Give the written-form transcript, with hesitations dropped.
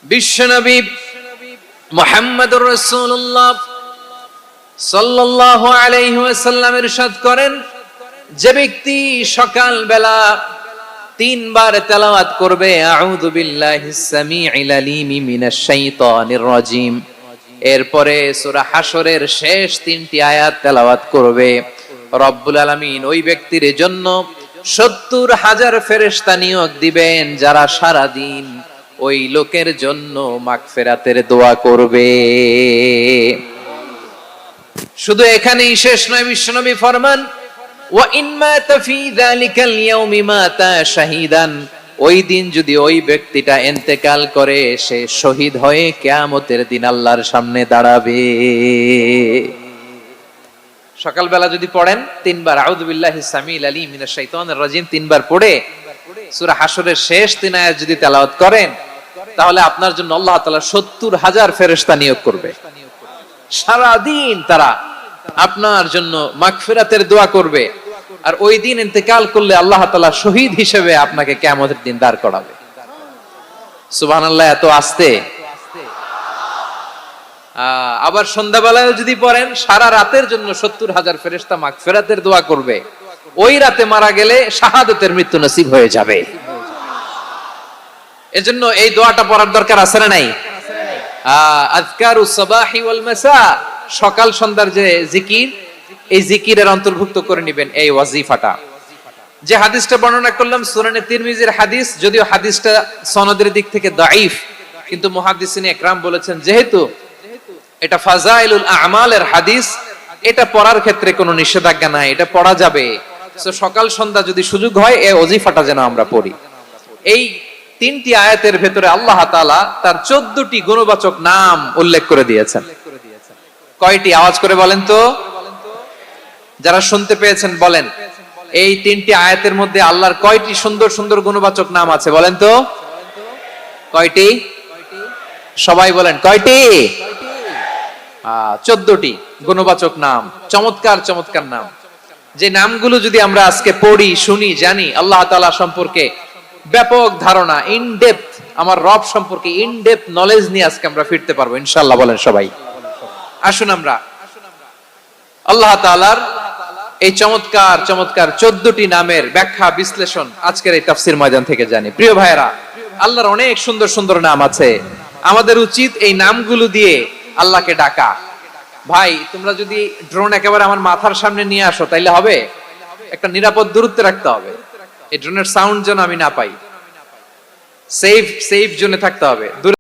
বিশ্বনবী মুহাম্মদুর রাসূলুল্লাহ সাল্লাল্লাহু আলাইহি ওয়াসাল্লাম ইরশাদ করেন, যে ব্যক্তি সকাল বেলা তিনবার তেলাওয়াত করবে আউযু বিল্লাহিস সামিউল আলিম মিনাশ শাইতানির রাজিম, এরপরে সূরা হাশরের শেষ তিনটি আয়াত তেলাওয়াত করবে, রব্বুল আলামিন ওই ব্যক্তির জন্য ৭০,০০০ ফেরেশতা নিয়োগ দিবেন যারা সারা দিন ওই লোকের জন্য মাগফিরাতের দোয়া করবে। শুধু এখানেই শেষ নয়, বিশ্বনবী ফরমান ওয়া ইন মাতা ফি যালিকাল ইয়াউমি মাতা শাহীদান, ওই দিন যদি ওই ব্যক্তিটা ইন্তেকাল করে সে শহীদ হয়ে কিয়ামতের দিন আল্লাহর সামনে দাঁড়াবে। সকালবেলা যদি পড়েন তিনবার আউযু বিল্লাহিস সামিউল আলিম মিনাশ শাইতানির রাজিম তিনবার পড়ে সূরা হাশরের শেষ তিন আয়াত যদি তেলাওয়াত করেন, তাহলে আপনার জন্য আল্লাহ তাআলা ৭০,০০০ ফেরেশতা নিয়োগ করবে। সারা দিন তারা আপনার জন্য মাগফিরাতের দোয়া করবে, আর ওই দিন ইন্তেকাল করলে আল্লাহ তাআলা শহীদ হিসেবে আপনাকে কিয়ামতের দিন দাঁড় করাবে। সুবহানাল্লাহ, এত আস্তে। আবার সন্ধ্যাবেলায় যদি পড়েন সারা রাতের জন্য ৭০,০০০ ফেরেশতা মাগফিরাতের দোয়া করবে। ওই রাতে মারা গেলে শাহাদাতের মৃত্যু নসিব হয়ে যাবে। এজন্য এই দোয়াটা পড়ার দরকার আছে না নাই? আযকারুস সাবাহি ওয়াল মাসা, সকাল সন্ধ্যার যে জিকির, এই জিকিরের অন্তর্ভুক্ত করে নেবেন এই ওয়াজিফাটা। যে হাদিসটা বর্ণনা করলাম সুনানে তিরমিজির হাদিস, যদিও হাদিসটা সনদের দিক থেকে দাঈফ, কিন্তু মুহাদ্দিসিনে ইকরাম বলেছেন যেহেতু এটা ফাজাইলুল আমালের হাদিস, এটা পড়ার ক্ষেত্রে কোনো নিষেধাজ্ঞা নাই, এটা পড়া যাবে। সো সকাল সন্ধ্যা যদি সুযোগ হয় এই ওয়াজিফাটা যেন আমরা পড়ি। এই তিনটি আয়াতের ভেতরে আল্লাহ তাআলা তার ১৪টি গুণবাচক নাম উল্লেখ করে দিয়েছেন। কয়টি? আওয়াজ করে বলেন তো, যারা শুনতে পেয়েছেন বলেন, এই তিনটি আয়াতের মধ্যে আল্লাহর কয়টি সুন্দর সুন্দর গুণবাচক নাম আছে বলেন তো? কয়টি? সবাই বলেন কয়টি? ১৪টি গুণবাচক নাম, চমৎকার চমৎকার নাম। যে নামগুলো যদি আমরা আজকে পড়ি, শুনি, জানি, আল্লাহ তাআলা সম্পর্কে ব্যাপক ধারণা, ইন ডেপথ, আমার রব সম্পর্কে ইন ডেপথ নলেজ নিয়ে আজকে আমরা ফিরতে পারবো ইনশাআল্লাহ। বলেন সবাই। আসুন আমরা আল্লাহ তাআলার এই চমৎকার চমৎকার ১৪টি নামের ব্যাখ্যা বিশ্লেষণ আজকের এই তাফসীর ময়দান থেকে জানি। প্রিয় ভাইয়েরা, আল্লাহর অনেক সুন্দর সুন্দর নাম আছে, আমাদের উচিত এই নামগুলো দিয়ে আল্লাহকে ডাকা। ভাই, তোমরা যদি ড্রোন একেবারে আমার মাথার সামনে নিয়ে আসো তাইলে হবে? একটা নিরাপদ দূরত্বে রাখতে হবে, এই ড্রোনের সাউন্ড যেন আমি না পাই, সেফ জোনে থাকতে হবে।